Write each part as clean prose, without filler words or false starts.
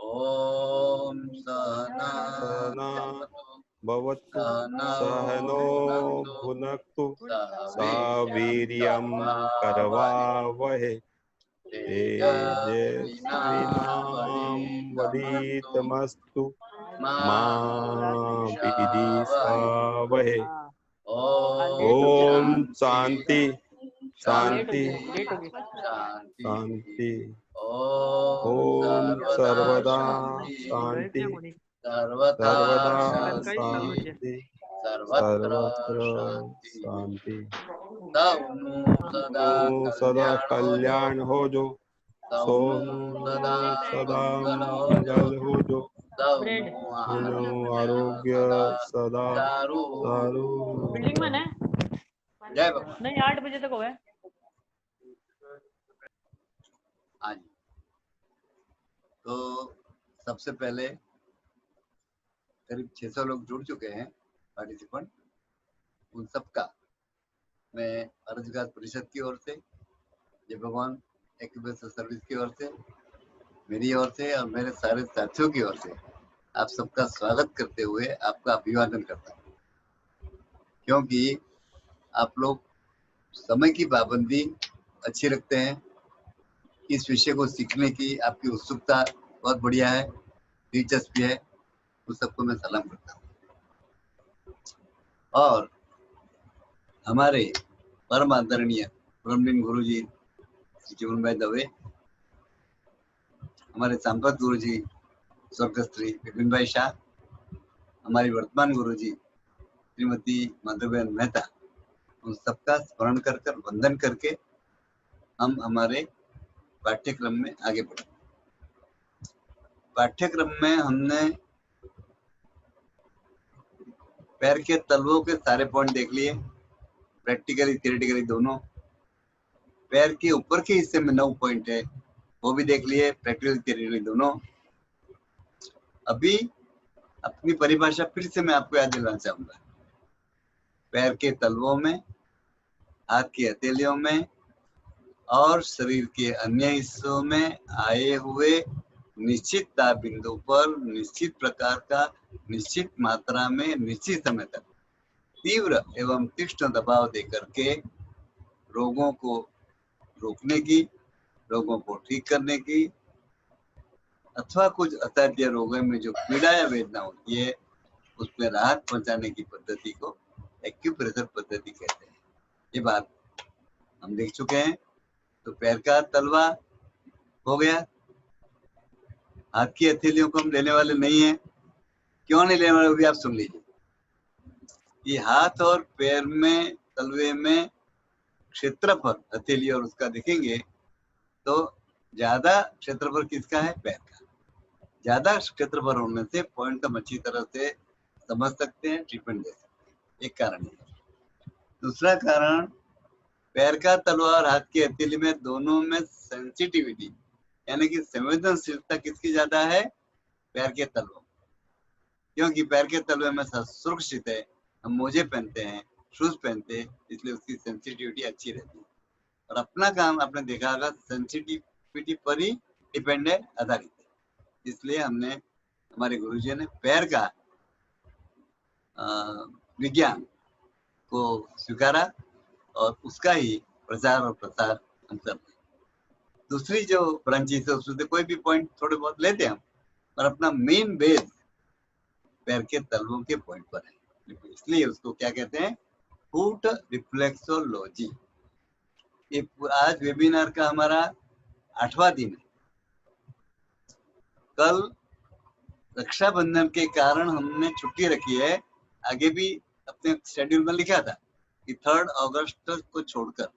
ओम सहना भवतु सहनो भुनक्तु सह वीर्यं करवावहै तेजस्विनावधीतमस्तु मा विद्विषावहै। ओम शांति शांति शांति। ओम सर्वदा शांति सर्वदा शांति सर्वत्र शांति। सदा कल्याण हो जो, सोनू सदा मंगल हो जो, आरोग्य सदा सारू। बिल्डिंग में है जय भगवान। नहीं 8 बजे तक होगा। हाँ जी, तो सबसे पहले करीब 600 लोग जुड़ चुके हैं पार्टिसिपेंट। उन सबका मैं अर्जगार परिषद की ओर से, जय भगवान एक्यूप्रेशर सर्विस की ओर से, मेरी ओर से और मेरे सारे साथियों की ओर से आप सबका स्वागत करते हुए आपका अभिवादन करता हूँ। क्योंकि आप लोग समय की पाबंदी अच्छी रखते हैं, इस विषय को सीखने की आपकी उत्सुकता बहुत बढ़िया है, दिलचस्पी है, उस सबको मैं सलाम करता हूँ। और हमारे परम आदरणीय ब्रह्मलीन गुरु जी जीवन भाई दवे, हमारे संपत गुरु जी स्वर्गस्थ श्री विपिन भाई शाह, हमारी वर्तमान गुरु जी श्रीमती मधुबेन मेहता, उन सबका स्मरण कर वंदन करके हम हमारे पाठ्यक्रम में आगे बढ़े। पाठ्यक्रम में हमने पैर के तलवों के सारे पॉइंट देख लिए, प्रैक्टिकली थियोरेटिकली दोनों। पैर के ऊपर के हिस्से में 9 पॉइंट है, वो भी देख लिए, प्रैक्टिकली थियोरेटिकली दोनों। अभी अपनी परिभाषा फिर से मैं आपको याद दिलाना चाहूंगा। पैर के तलवों में, हाथ की हथेलियों में और शरीर के अन्य हिस्सों में आए हुए निश्चित दाब बिंदु पर निश्चित प्रकार का, निश्चित मात्रा में, निश्चित समय तक तीव्र एवं तीक्ष्ण दबाव देकर के रोगों को रोकने की, रोगों को ठीक करने की, अथवा कुछ असाध्य रोगों में जो पीड़ा या वेदना होती है उसमें राहत पहुंचाने की पद्धति को एक्यूप्रेशर पद्धति कहते हैं। ये बात हम देख चुके हैं। तो पैर का तलवा हो गया, हाथ की हथेलियों को हम लेने वाले नहीं है। क्यों नहीं लेने वाले वो भी आप सुन लीजिए। ये हाथ और पैर में, तलवे में क्षेत्रफल हथेली और उसका देखेंगे तो ज्यादा क्षेत्रफल किसका है? पैर का। ज्यादा क्षेत्रफल होने से पॉइंट हम अच्छी तरह से समझ सकते हैं, ट्रीटमेंट दे सकते हैं। एक कारण है। दूसरा कारण, पैर का तलवा और हाथ की हथेली में दोनों में सेंसिटिविटी यानी कि संवेदनशीलता किसकी ज्यादा है? पैर के तलवों। क्योंकि पैर के तलवे में सुरक्षित है, हम मोजे पहनते हैं, शूज पहनते हैं, इसलिए उसकी सेंसिटिविटी अच्छी रहती है। और अपना काम आपने देखा होगा सेंसिटिविटी पर ही डिपेंड है, आधारित है। इसलिए हमने, हमारे गुरुजी ने पैर का विज्ञान को स्वीकारा और उसका ही प्रचार और प्रसार हम कर रहे हैं। दूसरी जो ब्रांचेस है उसमें कोई भी पॉइंट थोड़े बहुत लेते हैं हम, पर अपना मेन बेस पैर के तलवों के पॉइंट पर है। इसलिए उसको क्या कहते हैं? Foot reflexology. ये आज वेबिनार का हमारा 8वां दिन है। कल रक्षाबंधन के कारण हमने छुट्टी रखी है। आगे भी अपने शेड्यूल में लिखा था कि 3 अगस्त को छोड़कर,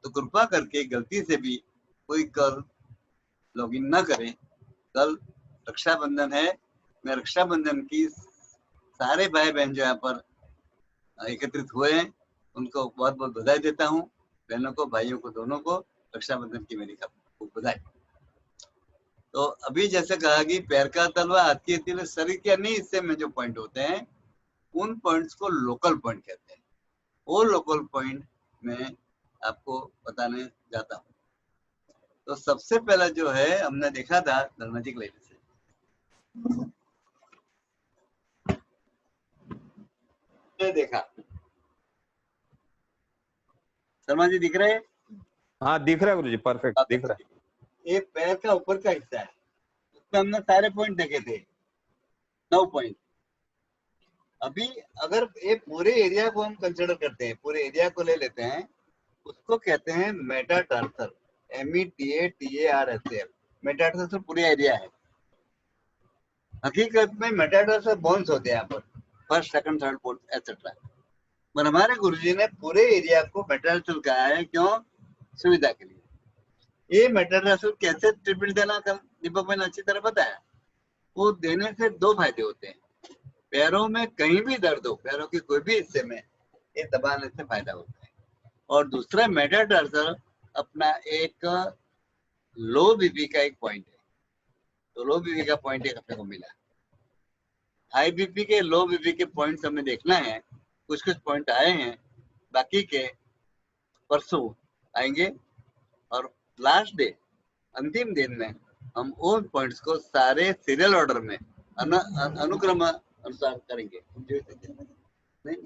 तो कृपा करके गलती से भी कोई कल लॉगिन ना करें। कल रक्षाबंधन है। मैं रक्षाबंधन की सारे भाई बहन जो यहाँ पर एकत्रित हुए हैं उनको बहुत बहुत बधाई देता हूँ। बहनों को, भाइयों को, दोनों को रक्षाबंधन की मेरी खूब बधाई। तो अभी जैसे कहा कि पैर का तलवा, हाथ की हथेली, शरीर के अन्य हिस्से में जो पॉइंट होते हैं उन पॉइंट्स को लोकल पॉइंट कहते हैं। वो लोकल पॉइंट में आपको बताने जाता हूँ। तो सबसे पहला जो है हमने देखा था धर्मजिक लेडी से, ये देखा शर्मा जी, दिख रहे हैं? हाँ दिख रहा है गुरुजी, परफेक्ट दिख रहा है। ये पैर का ऊपर का हिस्सा है, उसमें हमने सारे पॉइंट देखे थे, 9 पॉइंट। अभी अगर ये पूरे एरिया को हम कंसिडर करते हैं, पूरे एरिया को ले लेते हैं, उसको कहते हैं मेटाटार्सल, METATARSL। मेटाटार्सल पूरे एरिया है। हकीकत में मेटाटार्सल बोन्स होते हैं यहाँ पर, first second third fourth etcetera. पर हमारे गुरुजी ने पूरे एरिया को मेटाटार्सल कहा है, क्यों? सुविधा के लिए। ये मेटाटार्सल कैसे ट्रीटमेंट देना, कल दीपक भाई ने अच्छी तरह बताया। वो देने से 2 फायदे होते हैं। पैरों में कहीं भी दर्द हो, पैरों के कोई भी हिस्से में, ये दबाने से फायदा होता है। और दूसरा मेटाटार्सल अपना एक लो बीपी का एक पॉइंट है। तो लो बीपी का पॉइंट एक अपने को मिला। हाई बीपी के, लो बीपी के पॉइंट्स हमें देखना है। कुछ कुछ पॉइंट आए हैं, बाकी के परसों आएंगे। और लास्ट डे, अंतिम दिन में हम उन पॉइंट्स को सारे सीरियल ऑर्डर में अनुक्रम अनुसार करेंगे। नहीं,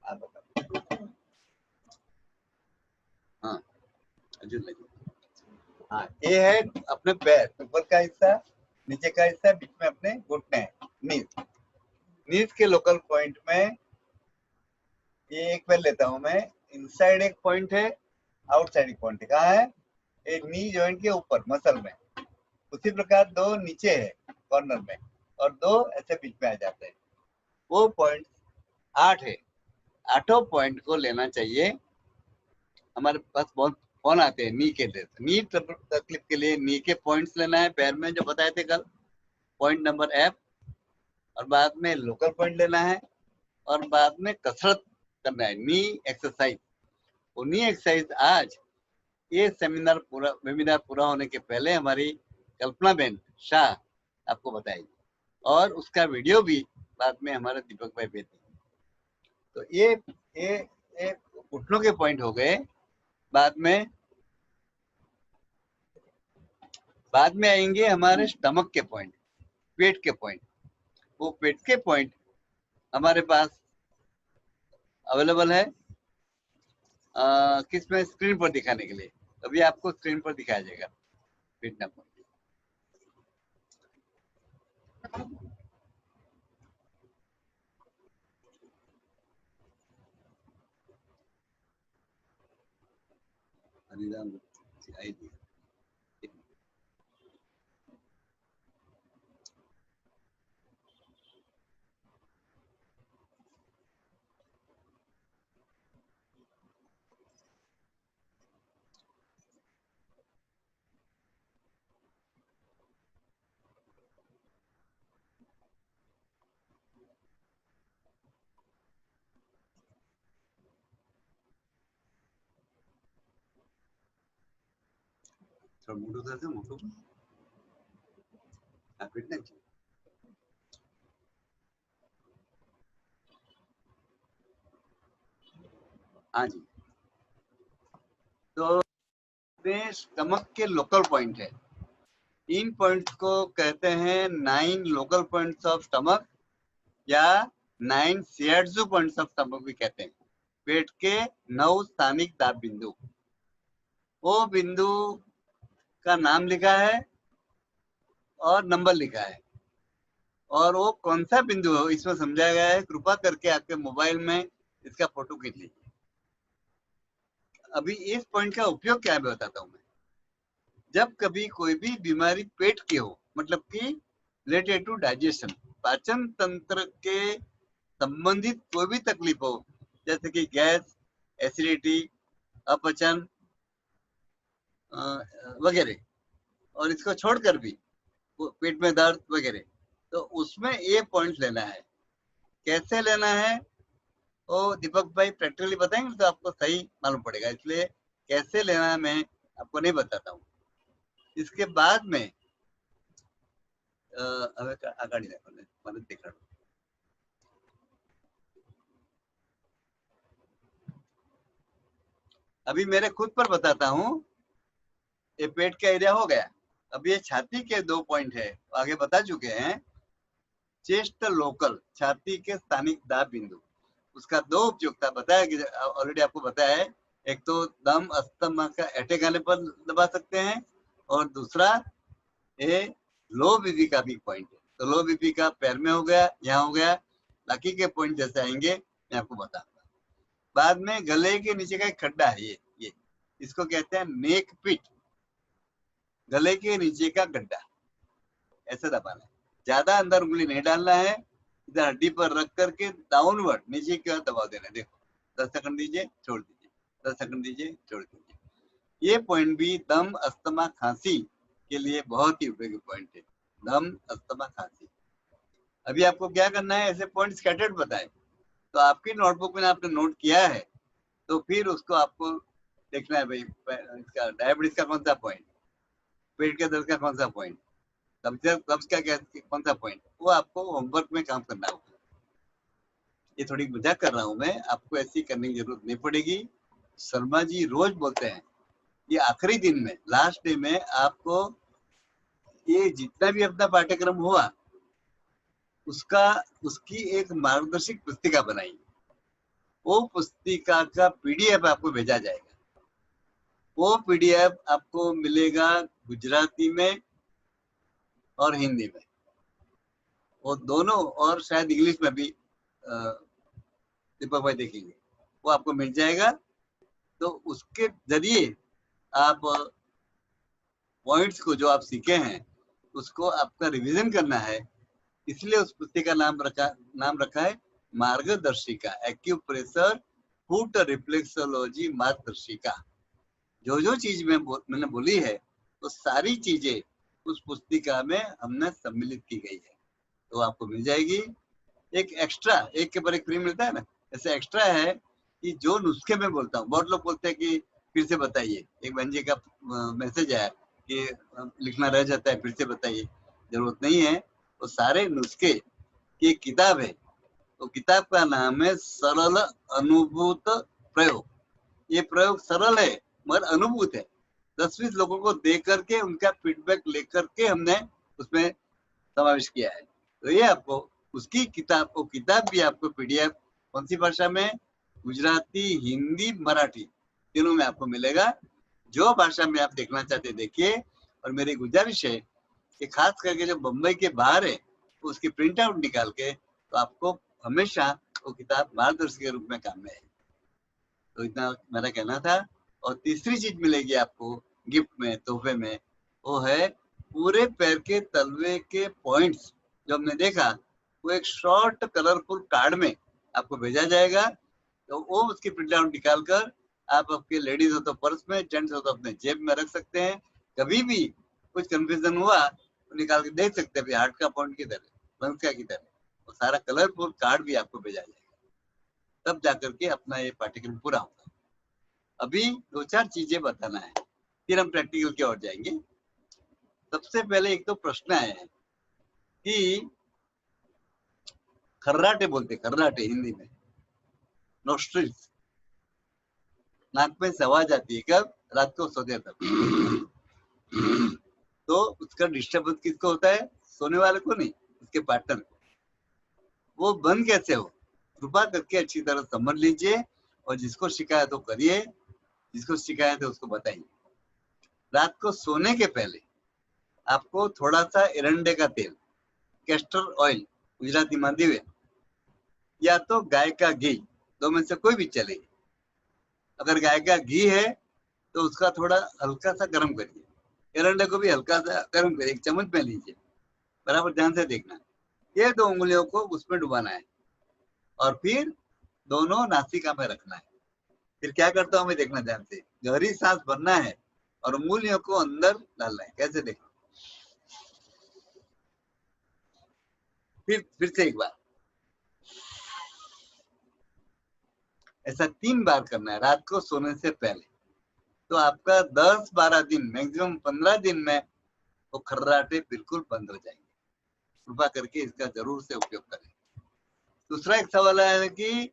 आप बताओ। हाँ, हाँ, ये है अपने पैर, ऊपर का हिस्सा, नीचे का हिस्सा, बीच में अपने घुटने, नीज। नीज के लोकल पॉइंट में ये एक पैर लेता हूं मैं, इनसाइड एक पॉइंट है, आउटसाइड एक पॉइंट है। कहाँ है? एक नी जॉइंट के ऊपर मसल में। उसी प्रकार 2 नीचे है कॉर्नर में, और 2 ऐसे बीच में आ जाते हैं। वो पॉइंट 8 है। 8 पॉइंट को लेना चाहिए। हमारे पास बहुत फोन आते हैं नी के लिए। नी तकलीफ के लिए नी के पॉइंट्स लेना है पैर में, जो बताए थे कल, पॉइंट नंबर F। और बाद में लोकल पॉइंट लेना है, और बाद में कसरत करना है, नी एक्सरसाइज। वो नी एक्सरसाइज आज ये वेबिनार पूरा होने के पहले हमारी कल्पना बेन शाह आपको बताएगी, और उसका वीडियो भी बाद में हमारे दीपक भाई भेजेंगे। तो ये घुटनों के पॉइंट हो गए। बाद में आएंगे हमारे स्टमक के पॉइंट, पेट के पॉइंट। वो पेट के पॉइंट हमारे पास अवेलेबल है किस में, स्क्रीन पर दिखाने के लिए। अभी आपको स्क्रीन पर दिखाया जाएगा पेट नंबर। हरिराम आईडी थोड़ा मोटो करते, मोटो फिटनेस। हाँ जी, तो स्टमक के लोकल पॉइंट है। इन पॉइंट्स को कहते हैं 9 लोकल पॉइंट्स ऑफ स्टमक, या 9 शियाट्सू पॉइंट्स ऑफ स्टमक भी कहते हैं। पेट के 9 स्थानिक दाब बिंदु। वो बिंदु का नाम लिखा है और नंबर लिखा है, और वो कौन सा बिंदु है इसमें समझाया गया है। कृपा करके आपके मोबाइल में इसका फोटो खींच लीजिए। अभी इस पॉइंट का उपयोग क्या है बताता हूँ मैं। जब कभी कोई भी बीमारी पेट की हो, मतलब कि रिलेटेड टू डाइजेशन, पाचन तंत्र के संबंधित कोई भी तकलीफ हो, जैसे कि गैस, एसिडिटी, अपचन वगैरह, और इसको छोड़कर भी पेट में दर्द वगैरह, तो उसमें ये पॉइंट लेना है। कैसे लेना है वो दीपक भाई प्रैक्टिकली बताएंगे तो आपको सही मालूम पड़ेगा, इसलिए कैसे लेना है मैं आपको नहीं बताता हूँ। इसके बाद में आगाड़ी मदद देखा, अभी मेरे खुद पर बताता हूँ। ये पेट का एरिया हो गया, अब ये छाती के 2 पॉइंट है, आगे बता चुके हैं। चेस्ट लोकल, छाती के स्थानिक दाब बिंदु, उसका 2 उपयोगिता बताया कि ऑलरेडी आपको बताया है। एक तो दम अस्थमा का अटैक आने पर दबा सकते हैं, और दूसरा ये लो बीपी का भी पॉइंट है। तो लो बीपी का पैर में हो गया, यहाँ हो गया, बाकी के पॉइंट जैसे आएंगे मैं आपको बताऊंगा। बाद में गले के नीचे का एक खड्डा है, ये इसको कहते हैं नेक पिट, गले के नीचे का गड्ढा, ऐसे दबाना है। ज्यादा अंदर उंगली नहीं डालना है, इधर हड्डी पर रख करके डाउनवर्ड नीचे की ओर दबाव देना है। देखो 10 सेकंड दीजिए, छोड़ दीजिए, 10 सेकंड दीजिए, छोड़ दीजिए। ये पॉइंट भी दम अस्थमा खांसी के लिए बहुत ही उपयोगी पॉइंट है, दम अस्थमा खांसी। अभी आपको क्या करना है, ऐसे पॉइंट स्कैटर्ड बताए तो आपकी नोटबुक में आपने नोट किया है, तो फिर उसको आपको देखना है भाई, इसका डायबिटीज का कौन सा पॉइंट, पेट के दर्द का कौन सा पॉइंट, कब्ज का कौन सा पॉइंट, वो आपको होमवर्क में काम करना होगा। ये थोड़ी मजाक कर रहा हूं मैं, आपको ऐसी करने की जरूरत नहीं पड़ेगी। शर्मा जी रोज बोलते हैं ये आखिरी दिन में, लास्ट डे में आपको ये जितना भी अपना पाठ्यक्रम हुआ उसकी एक मार्गदर्शक पुस्तिका बनाई, वो पुस्तिका का पीडीएफ आपको भेजा जाएगा। वो पीडीएफ आपको मिलेगा गुजराती में और हिंदी में, वो दोनों, और शायद इंग्लिश में भी दीपक भाई देखेंगे, वो आपको मिल जाएगा। तो उसके जरिए आप पॉइंट्स को जो आप सीखे हैं उसको आपका रिवीजन करना है, इसलिए उस पुस्तिका नाम रखा है मार्गदर्शिका, एक्यूप्रेशर फुट रिफ्लेक्सोलॉजी मार्गदर्शिका। जो चीज मैंने बोली है तो सारी चीजें उस पुस्तिका में हमने सम्मिलित की गई है, तो आपको मिल जाएगी। एक एक्स्ट्रा, एक के ऊपर एक फ्री मिलता है ना, ऐसे एक्स्ट्रा है कि जो नुस्खे में बोलता हूँ, बहुत लोग बोलते हैं कि फिर से बताइए, एक बहन जी का मैसेज आया कि लिखना रह जाता है, फिर से बताइए, जरूरत नहीं है। वो सारे नुस्खे की एक किताब है, तो किताब का नाम है सरल अनुभूत प्रयोग। ये प्रयोग सरल है मगर अनुभूत है, 10-20 लोगों को दे करके उनका फीडबैक लेकर के हमने उसमें समावेश किया है। तो ये आपको उसकी किताब, वो किताब भी आपको पीडीएफ कौन सी भाषा में, गुजराती, हिंदी, मराठी तीनों में आपको मिलेगा। जो भाषा में आप देखना चाहते देखिए, और मेरी गुजारिश है कि खास करके जो बम्बई के बाहर है उसकी प्रिंट आउट निकाल के, तो आपको हमेशा वो किताब मार्गदर्शक के रूप में काम में है। तो इतना मेरा कहना था। और तीसरी चीज मिलेगी आपको गिफ्ट में, तोहफे में, वो है पूरे पैर के तलवे के पॉइंट्स जो हमने देखा, वो एक शॉर्ट कलरफुल कार्ड में आपको भेजा जाएगा। तो वो उसकी प्रिंट आउट निकाल कर आप आपके लेडीज हो तो पर्स में, जेंट्स हो तो अपने जेब में रख सकते हैं। कभी भी कुछ कंफ्यूजन हुआ तो निकाल के देख सकते हैं हार्ट का पॉइंट किधर है, लंग्स का किधर है, वो सारा कलरफुल कार्ड भी आपको भेजा जाएगा, तब जाकर के अपना ये पाठ्यक्रम पूरा होगा। अभी 2-4 चीजें बताना है, फिर हम प्रैक्टिकल की ओर जाएंगे। सबसे पहले एक तो प्रश्न आया है कि खर्राटे बोलते, खर्राटे हिंदी में नोस्ट्रिल्स, नाक में से आवाज आती है कब, रात को सोते तक। तो उसका डिस्टर्बेंस किसको होता है, सोने वाले को नहीं, उसके पार्टनर। वो बंद कैसे हो, कृपा करके अच्छी तरह समझ लीजिए, और जिसको शिकायत हो करिए, जिसको शिकायत है उसको बताइए। रात को सोने के पहले आपको थोड़ा सा एरंडे का तेल, कैस्टर ऑयल गुजराती मांदीवे, या तो गाय का घी, दो में से कोई भी चलेगी। अगर गाय का घी है तो उसका थोड़ा हल्का सा गर्म करिए, एरंडे को भी हल्का सा गर्म करिए, 1 चम्मच में लीजिए, बराबर ध्यान से देखना। ये 2 उंगलियों को उसमें डुबाना है और फिर दोनों नासिका में रखना है। फिर क्या करता हूं मैं, देखना ध्यान से, गहरी सांस भरना है और उंगलियों को अंदर डालना है। कैसे देखना, फिर से एक बार, ऐसा 3 बार करना है रात को सोने से पहले। तो आपका 10-12 दिन, मैक्सिमम 15 दिन में वो खर्राटे बिल्कुल बंद हो जाएंगे। कृपा करके इसका जरूर से उपयोग करें। दूसरा एक सवाल है कि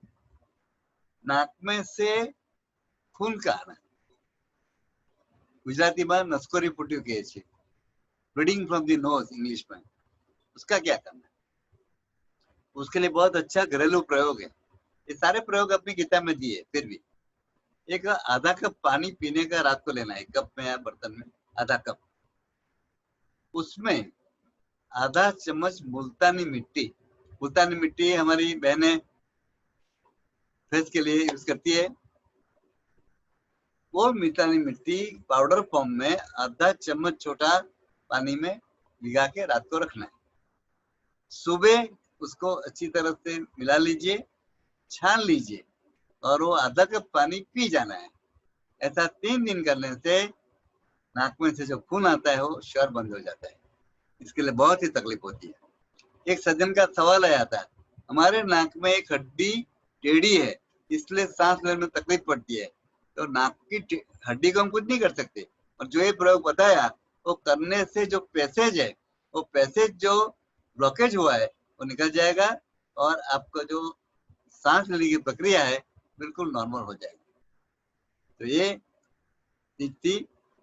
नाक में से खून का आना, गुजराती में नसकोरी फूट्યું કહે છે, bleeding from the nose English में, उसका क्या करना है? उसके लिए बहुत अच्छा घरेलू प्रयोग है। ये सारे प्रयोग अपनी किताब में दिए। फिर भी एक आधा कप पानी पीने का रात को लेना है, कप में या बर्तन में आधा कप, उसमें आधा चम्मच मुल्तानी मिट्टी हमारी बहनें फेस के लिए यूज करती है। वो मुल्तानी मिट्टी पाउडर फॉर्म में आधा चम्मच छोटा पानी में भिगा के रात को रखना है। सुबह उसको अच्छी तरह से मिला लीजिए, छान लीजिए और वो आधा कप पानी पी जाना है। ऐसा 3 दिन करने से नाक में से जो खून आता है वो श्योर बंद हो जाता है। इसके लिए बहुत ही तकलीफ होती है। एक सज्जन का सवाल आया था, हमारे नाक में एक हड्डी टेढ़ी है इसलिए सांस लेने में तकलीफ पड़ती है, तो नाक की हड्डी को हम कुछ नहीं कर सकते। और जो ये प्रयोग बताया वो करने से जो पैसेज है, वो पैसेज जो ब्लॉकेज हुआ है वो निकल जाएगा और आपका जो सांस लेने की प्रक्रिया है बिल्कुल नॉर्मल हो जाएगी। तो ये चीज थी।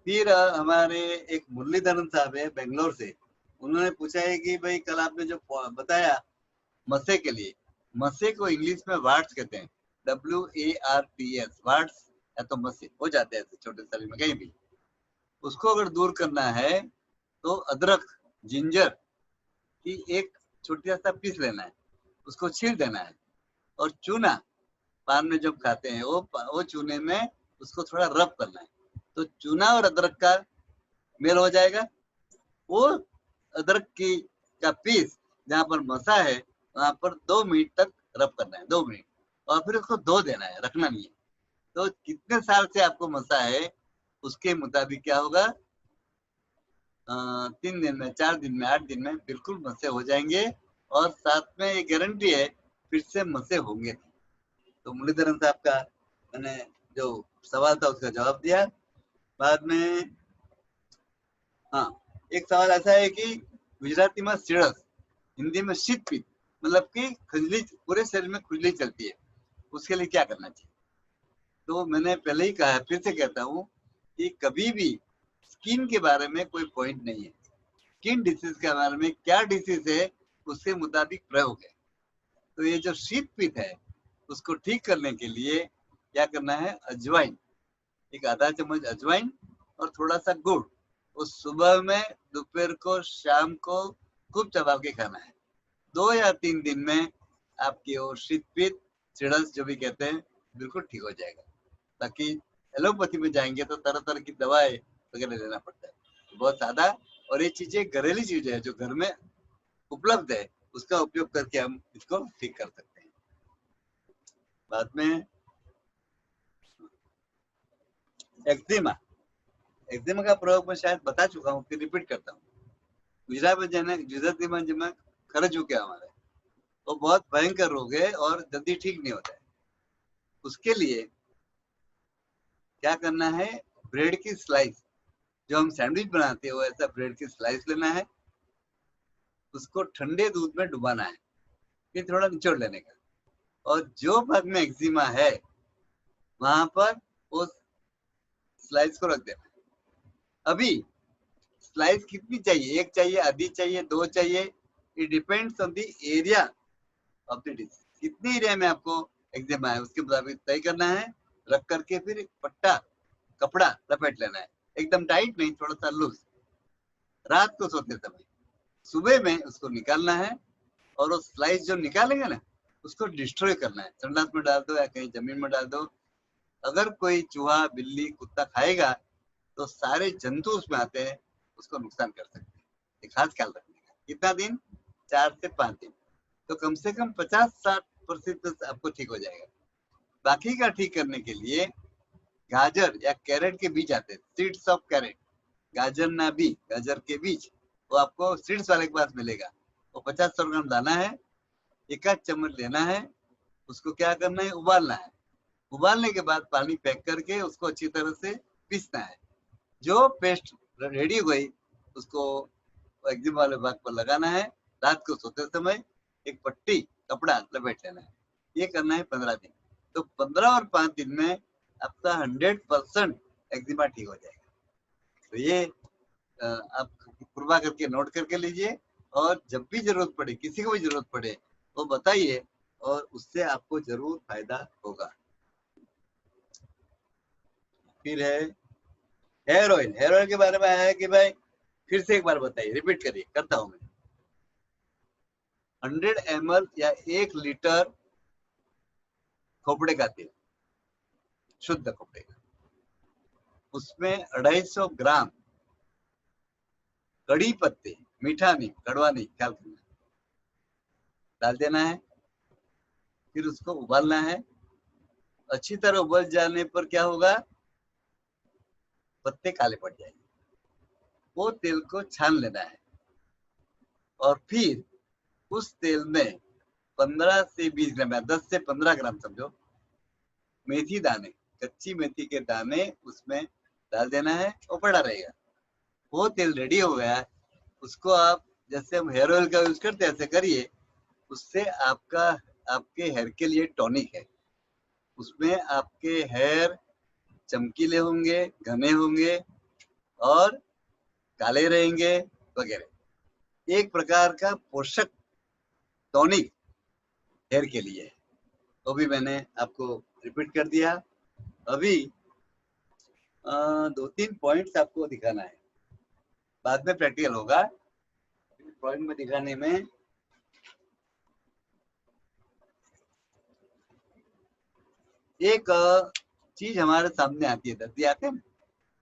फिर हमारे एक मुरलीधरन साहब है बेंगलोर से, उन्होंने पूछा है कि भाई कल आपने जो बताया मसे के लिए, मसे को इंग्लिश में वार्ट्स कहते हैं, WARTS, वार्ट्स या तो मसे हो जाते हैं छोटे शरीर में कहीं भी। उसको अगर दूर करना है तो अदरक जिंजर की एक छोटा सा पीस लेना है, उसको छील देना है और चूना पान में जब खाते हैं वो चूने में उसको थोड़ा रब करना है, तो चूना और अदरक का मेल हो जाएगा। वो अदरक की का पीस जहाँ पर मसा है वहां पर 2 मिनट तक रब करना है, 2 मिनट, और फिर उसको धो देना है, रखना नहीं है। तो कितने साल से आपको मसा है उसके मुताबिक क्या होगा, 3 दिन में, 4 दिन में, 8 दिन में बिल्कुल मसे हो जाएंगे। और साथ में ये गारंटी है फिर से मसे होंगे। तो मुरलीधरन साहब का मैंने जो सवाल था उसका जवाब दिया। बाद में हाँ, एक सवाल ऐसा है कि गुजराती में सीढ़स, हिंदी में शीत पित्त, मतलब कि खुजली, पूरे शरीर में खुजली चलती है, उसके लिए क्या करना चाहिए? तो मैंने पहले ही कहा, फिर से कहता हूँ कि कभी भी स्किन के बारे में कोई पॉइंट नहीं है। स्किन डिसीज के बारे में क्या डिसीज है उसके मुताबिक प्रयोग है। तो ये जो शीत पित्त है उसको ठीक करने के लिए क्या करना है, अजवाइन, एक आधा चम्मच अजवाइन और थोड़ा सा गुड़, उस सुबह में, दोपहर को, शाम को खूब चबा के खाना है। 2 या 3 दिन में आपकी वो शीत पित्त, चिड़स जो भी कहते हैं, बिल्कुल ठीक हो जाएगा। बाकी एलोपैथी में जाएंगे तो तरह तरह की दवाएं वगैरह लेना पड़ता है। तो बहुत सादा, और ये चीजें घरेलू चीजें है जो घर में उपलब्ध है, उसका उपयोग करके हम इसको ठीक कर सकते हैं। बाद में एक्जिमा का प्रयोग मैं शायद बता चुका हूँ, फिर रिपीट करता हूँ। गुजराती में जिसमें खर्च हो गया हमारे, वो बहुत भयंकर रोग है और जल्दी ठीक नहीं होता है। उसके लिए क्या करना है, ब्रेड की स्लाइस, जो हम सैंडविच बनाते हैं वो ऐसा ब्रेड की स्लाइस लेना है, उसको ठंडे दूध में डुबाना है, फिर थोड़ा निचोड़ लेने का, और जो भाग में एक्जिमा है वहां पर वो स्लाइस को रख देना है। अभी स्लाइस कितनी चाहिए, 1 चाहिए, आधी चाहिए, 2 चाहिए, it depends on the area of the disease. कितने एरिया में आपको एक्जिमा है उसके मुताबिक तय करना है। रख करके फिर एक पट्टा कपड़ा लपेट लेना है, एकदम टाइट नहीं, थोड़ा सा लूज, रात को सोते समय। सुबह में उसको निकालना है और वो स्लाइस जो निकालेंगे ना उसको डिस्ट्रॉय करना है, संडास में डाल दो या कहीं जमीन में डाल दो। अगर कोई चूहा, बिल्ली, कुत्ता खाएगा तो सारे जंतु उसमें आते हैं, उसको नुकसान कर सकते हैं। ये खास ख्याल रखने का। कितना दिन, 4 से 5 दिन, तो कम से कम 50-60% आपको ठीक हो जाएगा। बाकी का ठीक करने के लिए गाजर या कैरेट के बीज आते हैं, सीड्स ऑफ कैरेट, गाजर ना बीज, गाजर के बीज, वो आपको सीड्स वाले के पास मिलेगा। वो 50-100 ग्राम दाना है, 1 चम्मच लेना है, उसको क्या करना है, उबालना है। उबालने के बाद पानी फेंक करके उसको अच्छी तरह से पीसना है। जो पेस्ट रेडी हो गई उसको एक्जिमा वाले भाग पर लगाना है। रात को सोते समय एक पट्टी कपड़ा लपेट लेना है। ये करना है 15 दिन। तो 15 और 5 दिन में आपका 100% एक्जिमा ठीक हो जाएगा। तो ये आप कृपा करके नोट करके लीजिए, और जब भी जरूरत पड़े, किसी को भी जरूरत पड़े तो बताइए, और उससे आपको जरूर फायदा होगा। फिर है हेयर ऑयल। हेयर ऑयल के बारे में आया है कि भाई फिर से एक बार बताइए, रिपीट करिए, करता हूं मैं। 100 ml या 1 लीटर खोपड़े का तेल, शुद्ध खोपड़े का, उसमें 250 ग्राम कड़ी पत्ते, मीठा नहीं, कड़वा नहीं, ख्याल करना, डाल देना है। फिर उसको उबालना है। अच्छी तरह उबल जाने पर क्या होगा, पत्ते काले पड़ जाएंगे। वो तेल को छान लेना है, और फिर उस तेल में 15 से 20 ग्राम, 10 से 15 ग्राम समझो, मेथी दाने, कच्ची मेथी के दाने उसमें डाल देना है, और पड़ा रहेगा। वो तेल रेडी हो गया है, उसको आप जैसे हम हेयर ऑयल का यूज करते हैं ऐसे करिए। उससे आपके हेयर के लिए टॉनिक है। उसमें आपके हेयर चमकीले होंगे, घने होंगे, और काले रहेंगे वगैरह। एक प्रकार का पोषक टॉनिक हेयर के लिए है। तो भी मैंने आपको रिपीट कर दिया। अभी 2-3 पॉइंट्स आपको दिखाना है, बाद में प्रैक्टिकल होगा। पॉइंट में दिखाने में एक चीज हमारे सामने आती है, दर्दी आते हैं,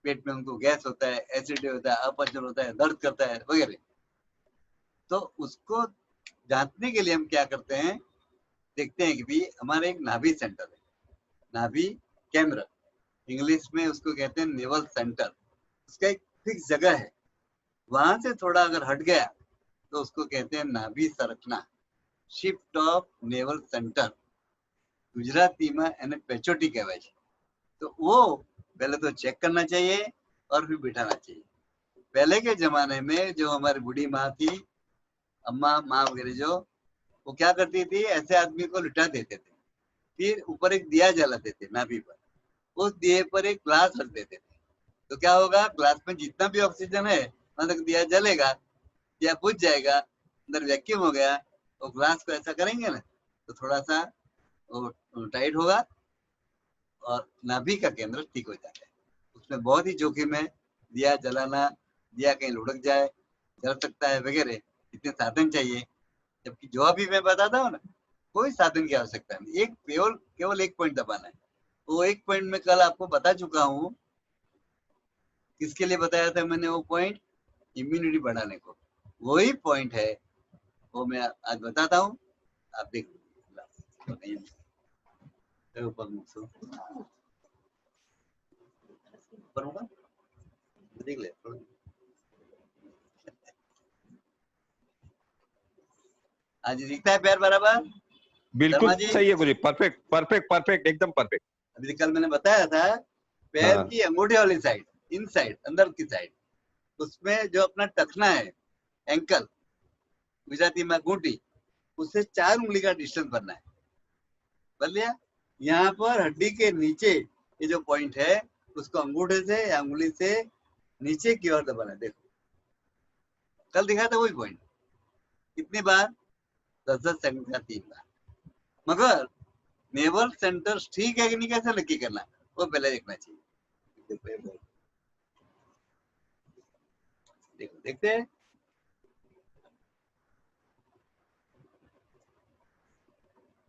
पेट में उनको गैस होता है, एसिडिटी होता है, अपचन होता है, दर्द करता है वगैरह। तो उसको जांचने के लिए हम क्या करते हैं, देखते हैं कि भी हमारे एक नाभि सेंटर है, नाभि केंद्र, इंग्लिश में उसको कहते हैं नेवल सेंटर। उसका एक फिक्स जगह है, वहां से थोड़ा अगर हट गया तो उसको कहते हैं नाभि संरचना, शिफ्ट ऑफ नेवल सेंटर, गुजरातीમાં એને પેચોટી કહેવાય છે। तो वो पहले तो चेक करना चाहिए और फिर बिठाना चाहिए। पहले के जमाने में जो हमारी बूढ़ी माँ थी, अम्मा माँ वगैरह, जो वो क्या करती थी, ऐसे आदमी को लिटा देते थे, फिर ऊपर एक दिया जलाते थे नाभि पर, उस दिए पर एक ग्लास रख देते थे। तो क्या होगा, ग्लास में जितना भी ऑक्सीजन है वहां तक दिया जलेगा, दिया बुझ जाएगा, अंदर वैक्यूम हो गया। तो ग्लास को ऐसा करेंगे ना, तो थोड़ा सा टाइट होगा, और नाभि का केंद्र ठीक हो जाता है। उसमें बहुत ही जोखिम है दिया जलाना, दिया कहीं लुढ़क जाए, जल सकता है वगैरह, इतने साधन चाहिए। जबकि जो अभी मैं बताता हूँ ना, कोई साधन की आवश्यकता नहीं, एक केवल एक पॉइंट दबाना है। वो एक पॉइंट में कल आपको बता चुका हूँ, किसके लिए बताया था मैंने वो पॉइंट, इम्यूनिटी बढ़ाने को। वही पॉइंट है, वो मैं आज बताता हूँ, आप देख ऊपर होगा, देख ले। आज दिखता है पैर बराबर, बिल्कुल सही है गुरुजी, परफेक्ट परफेक्ट परफेक्ट, एकदम परफेक्ट। अभी कल मैंने बताया था, पैर हाँ। की अंगूठे वाली साइड, इन साइड, अंदर की साइड, उसमें जो अपना टखना है, एंकल, गुजराती में घूंटी, उससे 4 उंगली का डिस्टेंस बनना है। बन लिया। यहाँ पर हड्डी के नीचे ये जो पॉइंट है, उसको अंगूठे से या उंगली से नीचे की ओर दबाना है। देखो कल दिखा था वही पॉइंट, कितनी बार, 10-10 सेकंड का 3 बार। मगर नेवल सेंटर ठीक है कि नहीं, कैसे नक्की करना, वो पहले देखना चाहिए। देखो देखते हैं,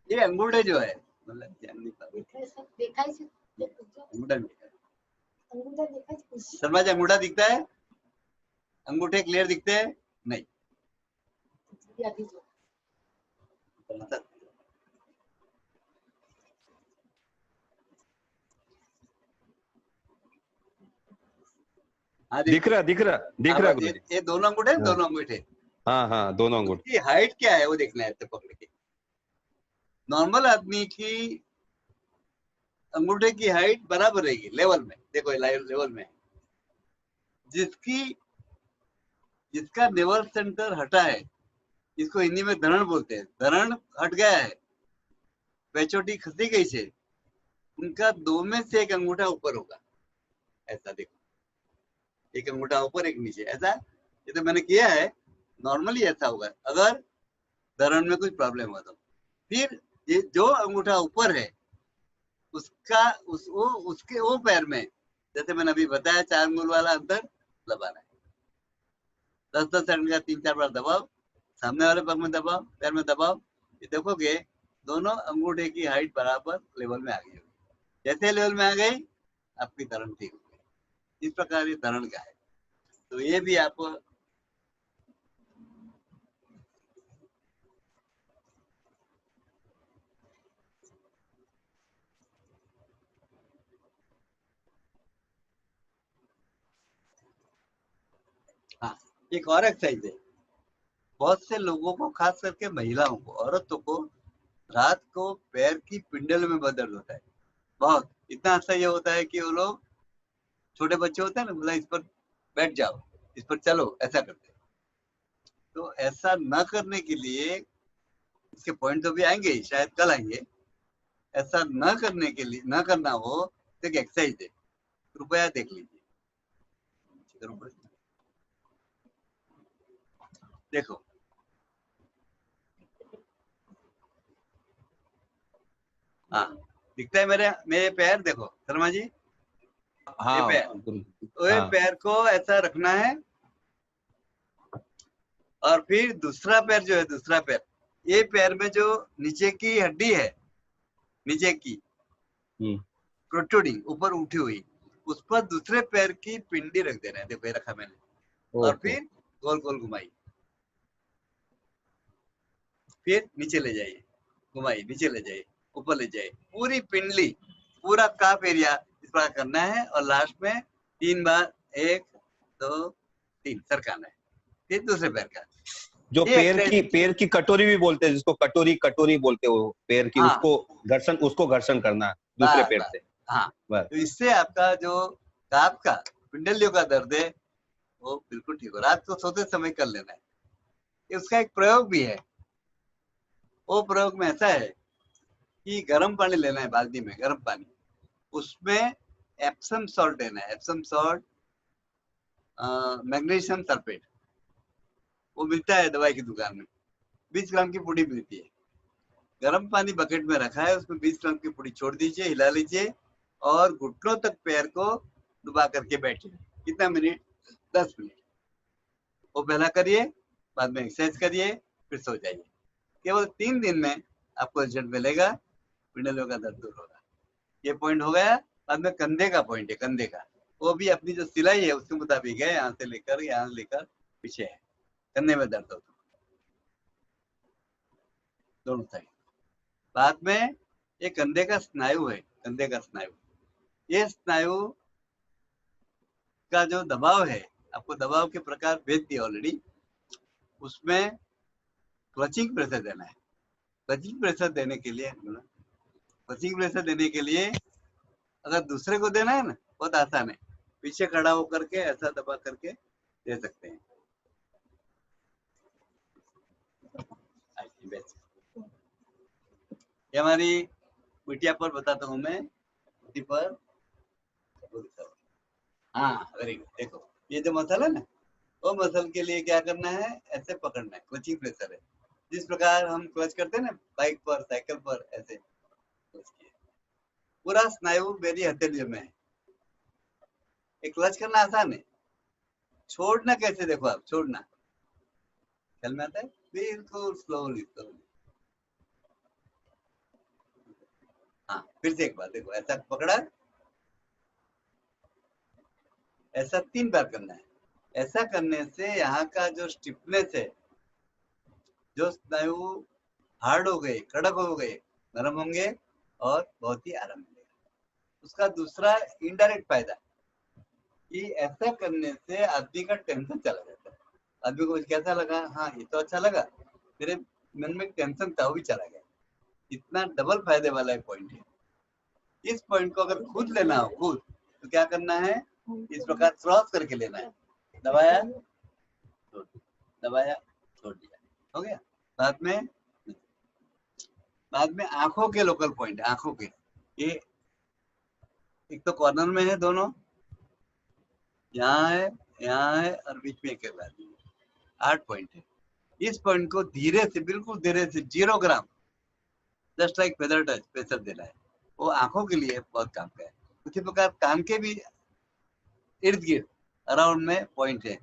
ये अंगूठे जो है, मतलब देखा है अंगूठा शर्मा जी, अंगूठा दिखता है, अंगूठे क्लियर दिखते हैं नहीं, हाँ दिख रहा गुरुजी। ये दोनों अंगूठे, दोनों अंगूठे, हाँ हाँ, दोनों अंगूठे। उसकी हाइट क्या है वो देखना है पकड़ के। नॉर्मल आदमी की अंगूठे की हाइट बराबर रहेगी लेवल में, देखो लेवल में। जिसका नेवल सेंटर हटा है, इसको हिंदी में धरण बोलते हैं, धरण हट गया है, पेचोटी खसी गई है, उनका 2 में से 1 अंगूठा ऊपर होगा, ऐसा देखो। एक अंगूठा ऊपर एक नीचे, ऐसा ये तो मैंने किया है। नॉर्मली ऐसा होगा अगर धरण में कुछ प्रॉब्लम हो तो। फिर ये जो अंगूठा ऊपर है उसका उसके वो पैर में, जैसे मैंने अभी बताया 4 अंगुल वाला अंतर दबाना है। 10-10 सेकंड का 3-4 बार दबाओ, सामने वाले पैर में दबाओ, पैर में दबाओ। ये देखोगे दोनों अंगूठे की हाइट बराबर लेवल में आ गई होगी। जैसे लेवल में आ गई आपकी धरण ठीक हो गई। इस प्रकार ये धरण का है। तो ये भी आपको हाँ, एक और एक्सरसाइज है। बहुत से लोगों को, खास करके महिलाओं को, औरतों को रात को पैर की पिंडल में बहुत दर्द होता है। बहुत इतना असह्य होता है कि वो लोग, छोटे बच्चे होते हैं ना, बोला इस पर बैठ जाओ, इस पर चलो, ऐसा करते हैं। तो ऐसा न करने के लिए, इसके पॉइंट तो भी आएंगे, शायद कल आएंगे। ऐसा न करने के लिए, न करना हो तो एक एक्सरसाइज है, कृपया देख लीजिए। देखो हाँ, दिखता है मेरे पैर, देखो शर्मा जी, ये हाँ पैर, गुरुजी, तो ये हाँ पैर को ऐसा रखना है। और फिर दूसरा पैर जो है, दूसरा पैर, ये पैर में जो नीचे की हड्डी है, नीचे की प्रोट्रूडिंग, ऊपर उठी हुई, उस पर दूसरे पैर की पिंडी रख देना है। देखो ये रखा मैंने, और ओके। फिर गोल गोल घुमाई, फिर नीचे ले जाइए, घुमाई, नीचे ले जाइए, ऊपर ले जाइए, पूरी पिंडली, पूरा काफ एरिया इस प्रकार करना है। और लास्ट में 3 बार, 1 2 3 सरकाना है। फिर दूसरे पैर का, जो ये एक्सरसाइज। पैर की कटोरी भी बोलते हैं, जिसको कटोरी कटोरी बोलते हो, पैर की, हाँ, उसको घर्षण करना दूसरे बस पैर बस, से। हाँ। बस। तो इससे आपका जो काफ का, पिंडलियों का दर्द है वो बिल्कुल ठीक हो। रात को सोते समय कर लेना है। उसका एक प्रयोग भी है। वो प्रयोग में ऐसा है कि गर्म पानी लेना है, बाल्टी में गर्म पानी, उसमें एप्सम सॉल्ट देना है। एप्सम सॉल्ट, मैग्नीशियम सल्फेट, वो मिलता है दवाई की दुकान में, 20 ग्राम की पुड़ी मिलती है। गर्म पानी बकेट में रखा है, उसमें 20 ग्राम की पुड़ी छोड़ दीजिए, हिला लीजिए, और घुटनों तक पैर को डुबा करके बैठिए। कितना मिनट? 10 मिनट। वो पहला करिए, बाद में एक्सरसाइज करिए, फिर सो जाइए। केवल 3 दिन में आपको रिजल्ट मिलेगा, पिंडलियों का दर्द दूर होगा। ये पॉइंट हो गया। बाद में कंधे का पॉइंट है, कंधे का, वो भी अपनी जो सिलाई है उसके मुताबिक है, यहाँ से लेकर यहाँ लेकर पीछे है। कंधे में दर्द होता है दोनों साइड। बाद में ये कंधे का स्नायु है, कंधे का स्नायु, ये स्नायु का जो दबाव है, आपको दबाव के प्रकार भेज दिए ऑलरेडी। उसमें क्लचिंग प्रेशर देना है। क्लचिंग प्रेशर देने के लिए, क्लचिंग प्रेशर देने के लिए अगर दूसरे को देना है ना, बहुत आसान है। पीछे खड़ा होकर के ऐसा दबा करके दे सकते हैं। ये हमारी बिटिया पर बताता हूँ मैं, उसी पर। हाँ वेरी गुड। देखो ये जो मसल है ना, वो मसल के लिए क्या करना है, ऐसे पकड़ना है, क्लचिंग प्रेशर है। जिस प्रकार हम क्लच करते हैं ना बाइक पर, साइकिल पर, ऐसे पूरा स्नायु मेरी हथेलियों में है। एक क्लच करना आसान है, छोड़ना कैसे, देखो आप छोड़ना ख्याल में आता है, बिल्कुल स्लोली स्लोली। हाँ, फिर से एक बार देखो, ऐसा पकड़ा, ऐसा 3 बार करना है। ऐसा करने से यहाँ का जो स्टिफनेस है, जो स्नायु हार्ड हो गए, कड़क हो गए, नरम होंगे और बहुत ही आराम मिलेगा। उसका दूसरा इनडायरेक्ट फायदा कि ऐसा करने से आदमी का टेंशन चला जाता है। आदमी को कैसा लगा, हाँ ये तो अच्छा लगा, मेरे मन में टेंशन था वो भी चला गया। इतना डबल फायदे वाला पॉइंट है। इस पॉइंट को अगर खुद लेना हो, खुद, तो क्या करना है, इस प्रकार क्रॉस करके लेना है। दबाया, दबाया, छोड़ दिया, हो गया। बाद में आंखों के लोकल पॉइंट, आंखों के, ये एक तो कॉर्नर में है दोनों, यहाँ है और बीच में एक आदमी, 8 पॉइंट है। इस पॉइंट को धीरे से, बिल्कुल धीरे से, 0 gram, just like feather touch, pressure देना है। वो आंखों के लिए बहुत काम का है। उसी प्रकार कान के भी इर्द गिर्द अराउंड में पॉइंट है,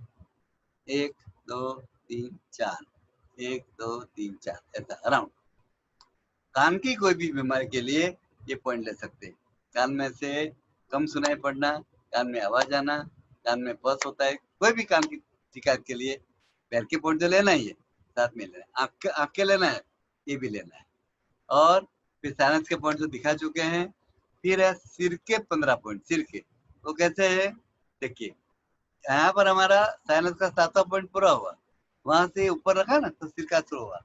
1 2 3 4, 1 2 3 4, ऐसा अराउंड। कान की कोई भी बीमारी के लिए ये पॉइंट ले सकते हैं। कान में से कम सुनाई पड़ना, कान में आवाज आना, कान में पस होता है, कोई भी कान की शिकायत के लिए पैर के पॉइंट तो लेना ही है, साथ में लेना है। आँख के लेना है, ये भी लेना है। और फिर साइनस के पॉइंट तो दिखा चुके हैं। फिर है सिर के 15 पॉइंट। सिर के वो कैसे है, देखिए यहाँ पर हमारा साइनस का 7वां पॉइंट पूरा हुआ, वहां से ऊपर रखा ना तो सिर का शुरू हुआ,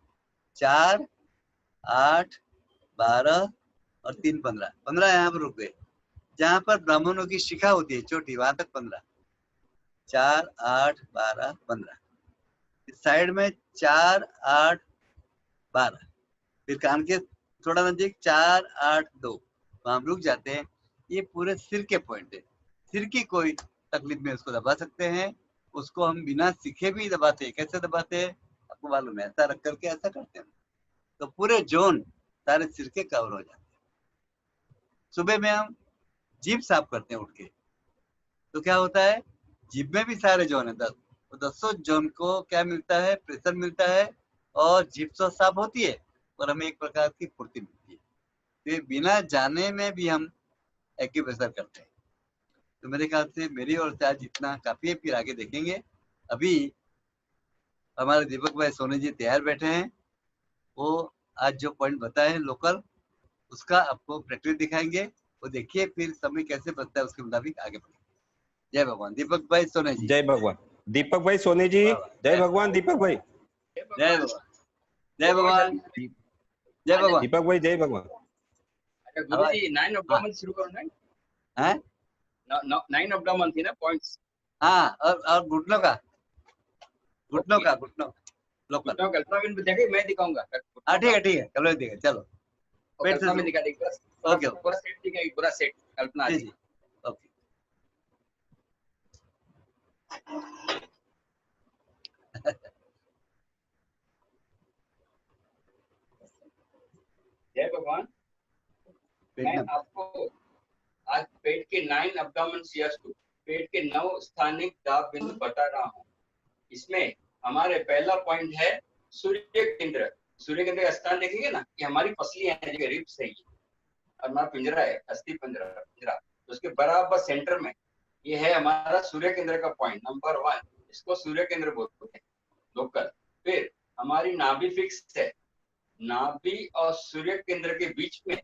4 8 12 और 3 15, 15 यहाँ पर रुक गए। जहां पर ब्राह्मणों की शिखा होती है छोटी, वहां तक 15, 4 8 12 15। साइड में 4 8 12, फिर कान के थोड़ा नजदीक 4 8 2, वहां रुक जाते हैं। ये पूरे सिर के पॉइंट है। सिर की कोई तकलीफ में उसको दबा सकते हैं। उसको हम बिना सीखे भी दबाते हैं। कैसे दबाते हैं आपको मालूम है, ऐसा रख करके ऐसा करते हैं तो पूरे जोन सारे सिर के कवर हो जाते हैं। सुबह में हम जीभ साफ करते हैं उठ के, तो क्या होता है, जीभ में भी सारे जोन है 10, तो 10 जोन को क्या मिलता है, प्रेशर मिलता है और जीभ तो साफ होती है और हमें एक प्रकार की फुर्ती मिलती है। तो ये बिना जाने में भी हम एक्यूप्रेशर करते हैं। तो मेरे ख्याल से मेरी ओर से आज इतना काफी है, फिर आगे देखेंगे। अभी हमारे दीपक भाई सोनी जी तैयार बैठे हैं, वो आज जो पॉइंट बताए लोकल, उसका आपको प्रैक्टिस दिखाएंगे। वो देखिए फिर समय कैसे बचता है, उसके मुताबिक आगे बढ़ेंगे। जय भगवान। दीपक भाई सोनी जी। जय भगवान। दीपक भाई सोनी जी, जय भगवान। दीपक भाई जय भगवान। जय भगवान। जय भगवान। दीपक भाई जय भगवान। गुरुजी 9 ऑफ डायमंड शुरू करो ना। हैं 9 ऑफ डायमंड थी ना पॉइंट्स। हाँ, और घुटनों का घुटनों लोकल। घुटनों का अल्ट्राविन भी देखे, मैं दिखाऊंगा। हाँ ठीक है चलो दिखे, चलो पेट से अल्ट्राविन दिखा देगा। ओके पूरा सेट दिखाएगी, पूरा सेट कल्पना जी जी। जी ओके। जय भगवान। मैं आपको आज पेट के 9 एब्डोमेन शियर्स को, पेट के 9 स्थानिक दाब बिंदु बता रहा हूँ। इसमें हमारे पहला पॉइंट है सूर्य केंद्र। सूर्य केंद्र का स्थान देखेंगे ना, कि हमारी पसलियां हैं, जो रिब्स है, और हमारा पिंजरा है, अस्थि पिंजरा, तो उसके बराबर सेंटर में ये है हमारा सूर्य केंद्र का पॉइंट नंबर 1। इसको सूर्य केंद्र बोलते हैं लोकल। फिर हमारी नाभि फिक्स है, नाभि और सूर्य केंद्र के बीच में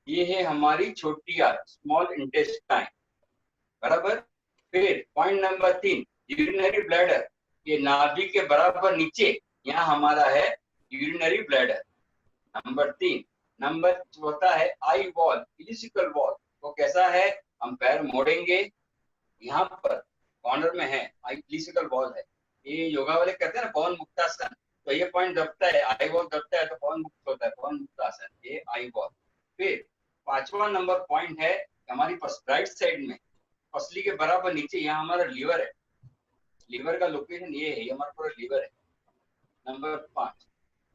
ये है हमारी छोटी आंत, स्मॉल इंटेस्टाइन, बराबर। फिर पॉइंट नंबर 3 यूरिनरी ब्लैडर, ये नाभि के बराबर नीचे यहाँ हमारा है यूरिनरी ब्लैडर, नंबर 3। नंबर चौथा है आई वॉल, इलिसिकल वॉल। वो कैसा है, हम पैर मोड़ेंगे, यहाँ पर कॉर्नर में है, इलिसिकल वॉल है। ये योगा वाले कहते हैं ना पवन मुक्तासन, तो ये पॉइंट दबता है, आई वॉल दबता है तो पवन मुक्त होता है, पवन मुक्तासन, ये आई वॉल। फिर 5वां नंबर पॉइंट है हमारी राइट साइड में, पसली के बराबर नीचे, यहाँ हमारा लीवर है। लीवर का लोकेशन ये है, हमारा पूरा लीवर है, नंबर 5।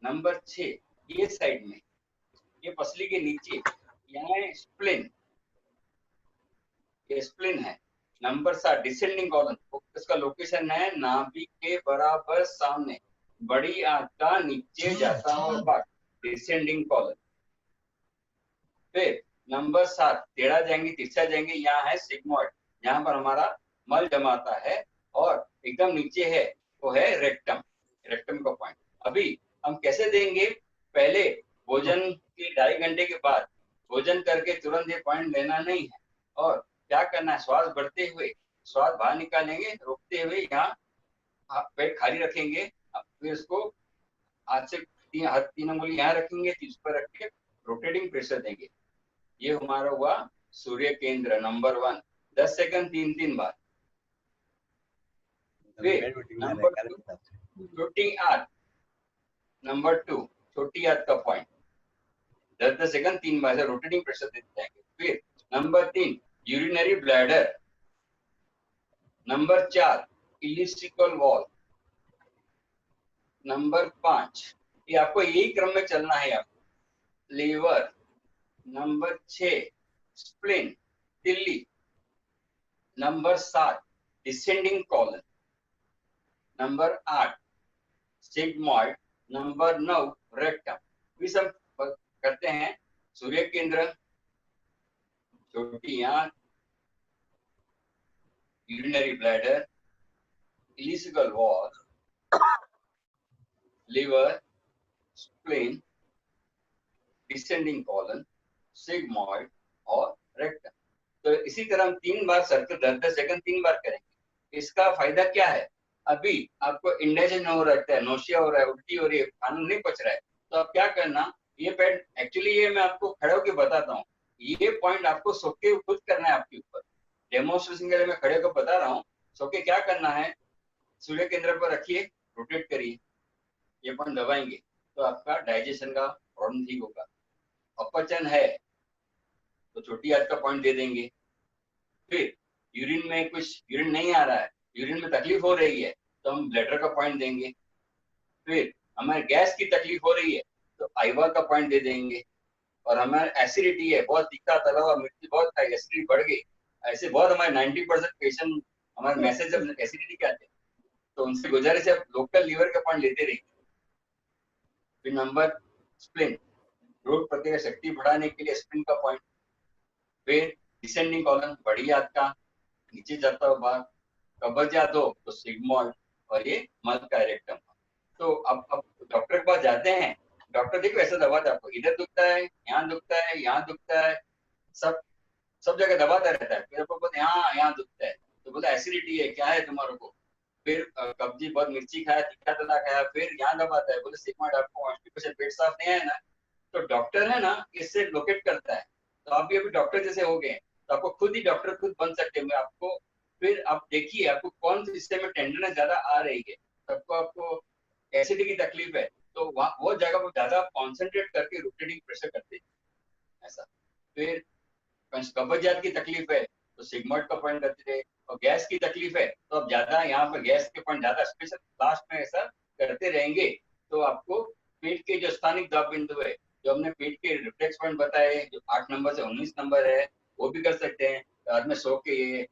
नंबर 6 ये साइड में, ये पसली के नीचे, यहाँ स्प्लिन, ये स्प्लिन है। नंबर 7 डिसेंडिंग कॉलन, इसका लोकेशन है नाभि के बराबर सामने, बड़ी आंत का नीचे जाता हुआ भाग, डिसेंडिंग कॉलन। फिर नंबर 7 टेढ़ा जाएंगे, तिरछा जाएंगे, यहाँ है सिग्मोइड, यहाँ पर हमारा मल जमाता है, और एकदम नीचे है वो है रेक्टम, रेक्टम का पॉइंट। अभी हम कैसे देंगे, पहले भोजन के 2.5 घंटे के बाद भोजन करके तुरंत ये पॉइंट लेना नहीं है, और क्या करना है, श्वास बढ़ते हुए श्वास बाहर निकालेंगे, रोकते हुए यहाँ पेट खाली रखेंगे, फिर उसको हाथ से 3 अंगुली यहाँ रखेंगे, इस पर रख के रोटेटिंग प्रेशर देंगे। ये हमारा हुआ सूर्य केंद्र नंबर 1, 10 सेकंड 3 बार। नंबर 2 छोटी आंत, नंबर 2 छोटी आंत का पॉइंट, 10 सेकंड 3 बार से रोटेटिंग प्रेशर देते जाएंगे। फिर number 3 urinary bladder, number 4 ileocaecal wall, number 5 ये आपको यही क्रम में चलना है आपको, लीवर, नंबर 6 स्प्लीन तिल्ली, number 7 descending colon, number 8 sigmoid, number 9 rectum. ये सब करते हैं। सूर्य केंद्र, छोटी आंत, urinary bladder, ileocaecal wall, liver, spleen, descending colon, sigmoid और रेक्टम। तो इसी तरह हम 3 बार सर्कल 10-10 सेकंड 3 बार करेंगे। इसका फायदा क्या है? अभी आपको इंडाइजेशन हो रहा है, नोशिया हो रहा है, उल्टी हो रही है, खाना नहीं पच रहा है, तो आप क्या करना, ये पैड एक्चुअली ये मैं आपको खड़े होकर बताता हूँ, ये पॉइंट आपको सो के खुद करना है आपके ऊपर। डेमोन्स्ट्रेशन के लिए मैं खड़े होकर बता रहा हूँ। सो के क्या करना है, सूर्य केंद्र पर रखिए, रोटेट करिए, ये पॉइंट दबाएंगे तो आपका डाइजेशन का प्रॉब्लम ठीक होगा। अपचन है तो छोटी आंत का पॉइंट दे देंगे। फिर यूरिन में कुछ यूरिन नहीं आ रहा है, यूरिन में तकलीफ हो रही है, तो हम ब्लैडर का पॉइंट देंगे। फिर हमें गैस की तकलीफ हो रही है तो आईवा का पॉइंट दे देंगे। और हमारे एसिडिटी है, बहुत तीखा तला हुआ मिर्ची बहुत खाई, एसिडिटी बढ़ गई, ऐसे बहुत हमारे 90% पेशेंट हमारे मैसेज एसिडिटी के आते हैं, तो उनसे गुजारिश है लोकल लीवर का पॉइंट लेते रहिए। फिर नंबर स्प्लीन, रोग प्रतिरोधक शक्ति बढ़ाने के लिए स्प्लीन का पॉइंट। फिर डिसेंडिंग कॉलन, बड़ी आंत का नीचे जाता हुआ भाग, कब्जियत हो तो सिग्मॉइड और ये मल का रेक्टम। तो अब डॉक्टर के पास जाते हैं, डॉक्टर देखो ऐसा दबाता है आपको, इधर दुखता है, यहाँ दुखता है, यहाँ दुखता है, सब जगह दबाता रहता है। फिर आपको बोलते यहाँ दुखता है, तो बोलता एसिडिटी है, क्या है तुम्हारे को। फिर कब्जी, बहुत मिर्ची खाया, तीखा तला खाया, फिर यहाँ दबाता है, बोले सिग्मॉइड, आपको कॉन्स्टिपेशन, पेट साफ नहीं है ना। तो डॉक्टर है ना, इससे लोकेट करता है। तो आप भी अभी डॉक्टर जैसे हो गए, तो आपको खुद ही डॉक्टर खुद बन सकते हैं। आपको फिर आप देखिए आपको कौन से हिस्से में टेंडरनेस ज्यादा आ रही है, आपको एसिडिटी की तकलीफ है, तो वो जगह पर ज्यादा कॉन्सेंट्रेट करके रोटेटिंग प्रेशर करते हैं ऐसा। फिर कब्जियत की तकलीफ है तो सिग्मॉइड का पॉइंट करते रहे, और गैस की तकलीफ है तो अब ज्यादा यहाँ पर गैस के पॉइंट ज्यादा स्पेशल लास्ट में ऐसा करते रहेंगे। तो आपको पेट के जो स्थानिक दाब बिंदु है, जो हमने पेट के रिफ्लेक्स पॉइंट बताए, जो 8 नंबर से 19 नंबर है, वो भी कर सकते हैं। रात में सो के ये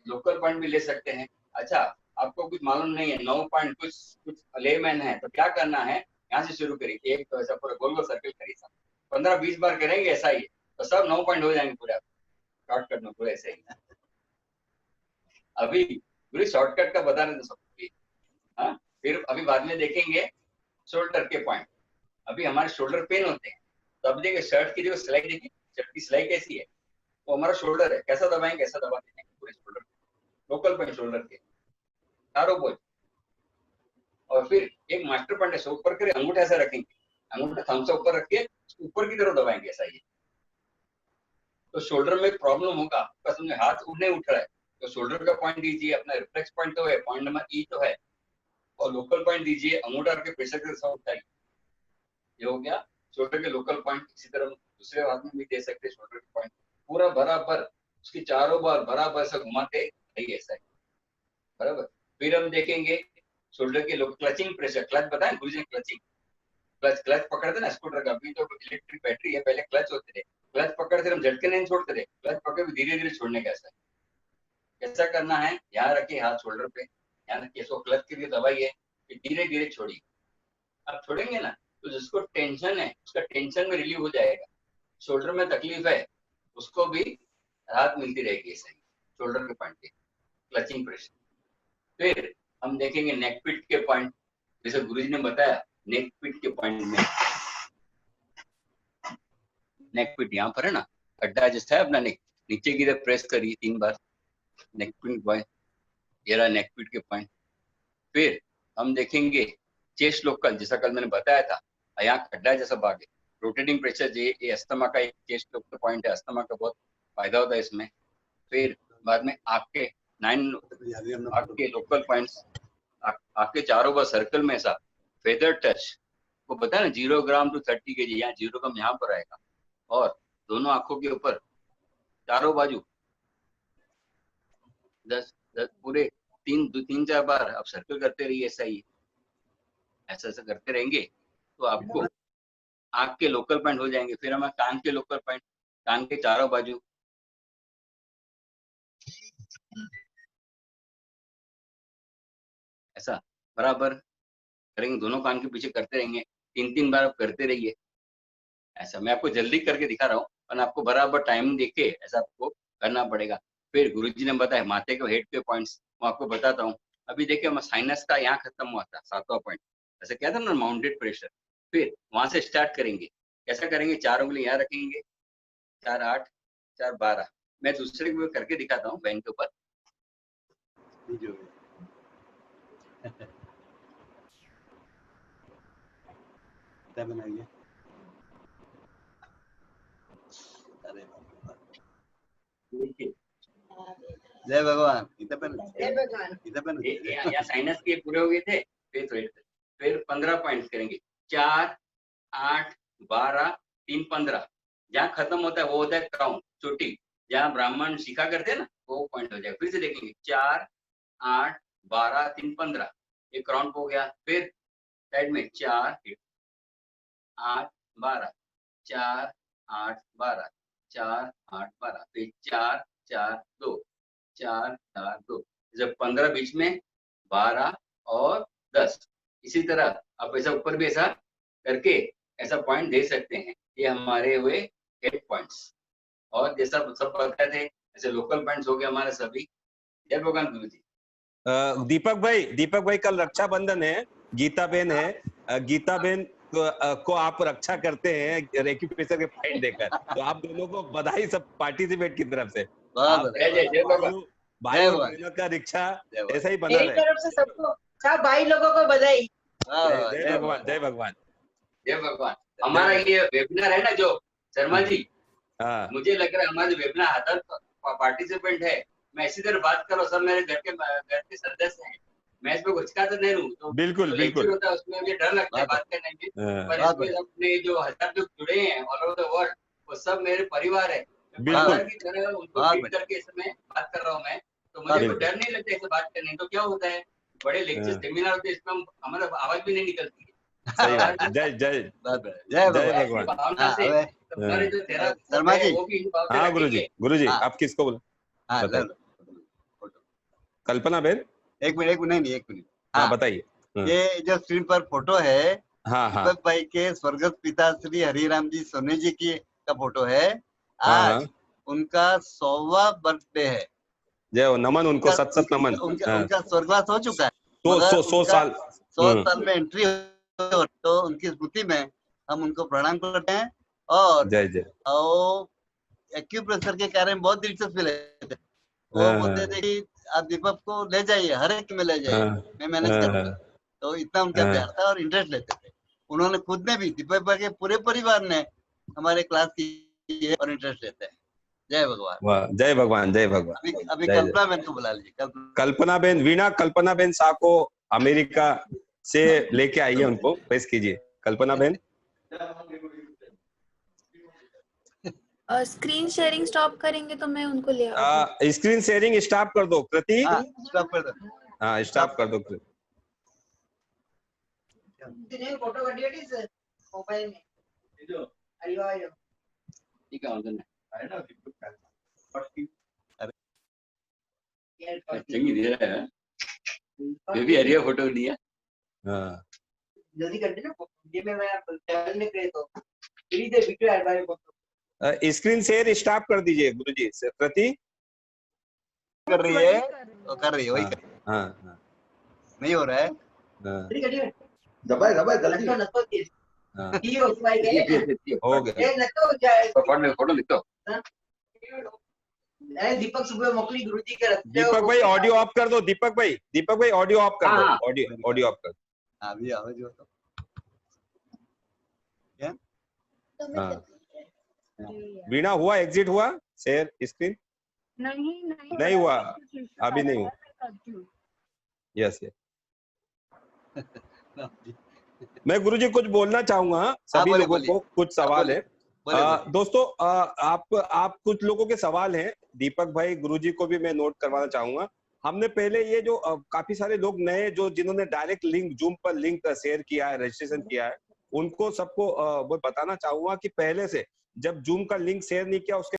लोकल पॉइंट भी ले सकते हैं। अच्छा, आपको कुछ मालूम नहीं है, 9 पॉइंट कुछ लेमैन है, तो क्या करना है, यहाँ से शुरू करिए, एक तो ऐसा पूरा गोल गोल सर्कल करिए, 15-20 बार करेंगे ऐसा ही, तो सब 9 पॉइंट हो जाएंगे पूरा। शॉर्टकट में पूरा ऐसे ही। अभी पूरी शॉर्टकट का बता रहे थे सबको। हाँ, फिर अभी बाद में देखेंगे शोल्डर के पॉइंट। अभी हमारे शोल्डर पेन होते हैं, तो अब देखिए शर्ट की जो सिलाई, देखिए शर्ट की सिलाई कैसी है, वो हमारा शोल्डर है, कैसा दबाएंगे, ऐसा दबा देंगे पूरे शोल्डर, लोकल पॉइंट शोल्डर के चारों बोझ। और फिर एक मास्टर पॉइंट है, ऊपर कर अंगूठा ऐसा रखेंगे, अंगूठा थंब से ऊपर रख के ऊपर की तरफ दबाएंगे ऐसा ही। तो शोल्डर में प्रॉब्लम होगा, आपका समझे हाथ नहीं उठ रहा है, तो शोल्डर का पॉइंट दीजिए, अपना रिफ्लेक्स पॉइंट तो है, पॉइंट नंबर ई तो है, और लोकल पॉइंट दीजिए, अंगूठा के प्रेशर के साथ उठाइए, ये हो गया शोल्डर के लोकल पॉइंट। इसी तरह दूसरे हाथ में भी दे सकते हैं शोल्डर के पॉइंट, पूरा बराबर उसकी चारों बार बराबर से घुमाते रहिए ऐसा ही, बराबर। फिर हम देखेंगे शोल्डर के क्लचिंग प्रेशर, क्लच बताएं गुरुजी ने, क्लचिंग, क्लच पकड़ते ना स्कूटर का, अभी तो इलेक्ट्रिक बैटरी है, पहले क्लच होते थे, क्लच पकड़ते हम झटके नहीं छोड़ते थे, क्लच पकड़ के धीरे धीरे छोड़ने का ऐसा कैसा करना है, यहाँ रखिए हाथ शोल्डर पे, यहाँ रखिए, इसको क्लच के लिए दबाइए, फिर धीरे धीरे छोड़िए। आप छोड़ेंगे ना तो जिसको टेंशन है उसका टेंशन में रिलीव हो जाएगा, शोल्डर में तकलीफ है उसको भी राहत मिलती रहेगी ऐसा ही, शोल्डर के पॉइंट के क्लचिंग प्रेशर। फिर हम देखेंगे नेक पिट के पॉइंट, जैसे गुरुजी ने बताया नेक पिट के पॉइंट में, नेक पिट यहाँ पर है ना, गड्ढा जैसा है अपना नेक, नीचे की तरफ प्रेस करिए 3 बार, नेक पिट पॉइंट, ये रहा नेक पिट के पॉइंट। फिर हम देखेंगे चेस्ट लोकल, जैसा कल मैंने बताया था, यहाँ गड्ढा जैसा भाग है, रोटेटिंग प्रेशर, ये अस्थमा का एक चेस्ट लोकल पॉइंट है, अस्थमा का बहुत फायदा होता है इसमें। फिर बाद में आपके 9 आपके लोकल पॉइंट्स, आपके चारों बार सर्कल में ऐसा फेदर टच, वो पता है ना 0 ग्राम टू 30 kg, यहाँ 0 ग्राम यहाँ पर आएगा, और दोनों आंखों के ऊपर चारों बाजू 10 पूरे तीन चार बार आप सर्कल करते रहिए, ऐसा ही ऐसा ऐसा करते रहेंगे तो आपको आँख के लोकल पॉइंट हो जाएंगे। फिर हमें कान के लोकल पॉइंट, कान के चारों बाजू, ऐसा बराबर करेंगे, दोनों कान के पीछे करते रहेंगे, 3 बार आप करते रहिए ऐसा। मैं आपको जल्दी करके दिखा रहा हूँ और आपको बराबर टाइम देके ऐसा आपको करना पड़ेगा। फिर गुरुजी ने बताया माथे के हेड के पॉइंट्स, मैं आपको बताता हूँ। अभी देखिए मैं साइनस का यहाँ खत्म हुआ था 7वां पॉइंट, ऐसा क्या था ना, माउंटेड प्रेशर। फिर वहां से स्टार्ट करेंगे, कैसा करेंगे, 4 उंगली यहाँ रखेंगे, 4 8 4 12। मैं दूसरे को करके दिखाता हूँ पेन के ऊपर। बनाइए। देखिए जय भगवान। जय भगवान। यहाँ साइनस के पूरे हो गए थे। फिर 15 पॉइंट करेंगे, 4 8 12 3 15। जहाँ खत्म होता है वो होता है क्राउन, चोटी, जहाँ ब्राह्मण शिखा करते हैं ना, वो पॉइंट हो जाएगा। फिर से देखेंगे 4 8 12 3 15, ये क्राउन हो गया। फिर साइड में 4 8 12, 4 8 12, 4 8 12, फिर 4 4 2, 4 4 2, जब 15 बीच में, 12 और 10। इसी तरह आप ऐसा ऊपर भी ऐसा करके ऐसा पॉइंट दे सकते हैं। ये हमारे हुए हेड पॉइंट्स। और जैसा सब पता थे ऐसे लोकल पॉइंट्स हो गए हमारे सभी। जय भगवान गुरु जी। दीपक भाई कल रक्षाबंधन है, गीता बहन है, गीता बहन को आप रक्षा करते हैं रेकी प्रेशर के पॉइंट देकर, तो आप दोनों को बधाई सब पार्टिसिपेट की तरफ से। जय भगवान। भाई और बहनों का रिक्शा ऐसा ही बना मेरी रहे। तरफ से सबको, सब भाई लोगों को बधाई। जय भगवान, जय भगवान, जय भगवान। हमारा ये वेबिनार है ना जो शर्मा जी, हाँ मुझे लग रहा है हमारे वेबिनार 1000 पार्टिसिपेंट है। मैं इसी तरह बात कर रहा हूँ, सब मेरे घर के सदस्य हैं। मैं इसमें घुसका तो नहीं हूँ, तो बिल्कुल जो बिल्कुल होता है उसमें मुझे डर लगता है बात करने में। पर इसमें अपने जो 1000 जो जुड़े हैं ऑल ओवर द वर्ल्ड, वो सब मेरे परिवार है। परिवार की तरह उनको ट्रीट करके इसमें बात कर रहा हूँ मैं, तो मुझे कोई डर नहीं लगता ऐसे बात करने। तो क्या होता है, बड़े लेक्चर सेमिनार होते हैं, इसमें हमारा आवाज भी नहीं निकलती है। सही बात। जय जय जय भगवान। भावना से हमारे जो तेरा शर्मा जी। वो भी हाँ गुरु जी आप किसको बोला? हाँ, कल्पना बहन। एक मिनट नहीं, एक मिनट। हाँ बताइए। ये जो स्क्रीन पर फोटो है, हाँ दीपक भाई के स्वर्गस्थ पिता श्री हरिराम जी सोनी जी की का फोटो है। आज उनका 100वां बर्थडे है। जय नमन उनको, सत नमन। उनका स्वर्गवास हो चुका है, 100 साल में एंट्री हो, तो उनकी स्मृति में हम उनको प्रणाम करते हैं। और जय जय। एक्यूप्रेशर के कारण बहुत दिलचस्पी लेते, वो बोलते थे कि आप दीपक को ले जाइए, हर एक में ले जाइए, मैं मैनेज करूंगा। तो इतना उनका प्यार था और इंटरेस्ट लेते थे। उन्होंने खुद ने भी, दीपक भाई के पूरे परिवार ने हमारे क्लास की है और इंटरेस्ट लेते हैं। जय भगवान। जय भगवान, जय भगवान। अभी कल्पना बहन को बुला लीजिए। कल्पना बहन, वीणा कल्पना बहन शाह को अमेरिका से लेके आइए, उनको पेश कीजिए। कल्पना बहन। स्क्रीन शेयरिंग स्टॉप करेंगे तो मैं उनको ले आऊंगी। स्क्रीन शेयरिंग स्टॉप कर दो कृति। स्टॉप कर दो। हाँ स्टॉप कर दो कृति। फोटो मोबाइल में ठीक है चंगी दे रहा है बेबी हरिया फोटो लिया। हाँ जल्दी कर दे ना, ये मैं चैनल में करे तो प्लीज दे video add by photo. Screen share stop कर दीजिए गुरुजी। कृति कर रही है, वो कर रही है, वही हाँ नहीं हो रहा है। दबाए जल्दी हो गया। फोटो लिखो। दीपक सुबह मोकली गुरुजी के दीपक भाई ऑडियो ऑफ कर दो। दीपक भाई ऑडियो ऑफ कर दो। ऑडियो ऑफ कर दो। अभी आवाज हो तो क्या? वीणा हुआ, एग्जिट हुआ शेयर स्क्रीन? नहीं हुआ, अभी नहीं हुआ। यस मैं गुरुजी कुछ बोलना चाहूंगा सभी लोगों को। कुछ सवाल है दोस्तों। आप कुछ लोगों के सवाल हैं, दीपक भाई गुरुजी को भी मैं नोट करवाना चाहूंगा। हमने पहले ये जो काफी सारे लोग नए जो जिन्होंने डायरेक्ट लिंक जूम पर लिंक शेयर किया है, रजिस्ट्रेशन किया है, उनको सबको वो बताना चाहूंगा कि पहले से जब जूम का लिंक शेयर नहीं किया उसके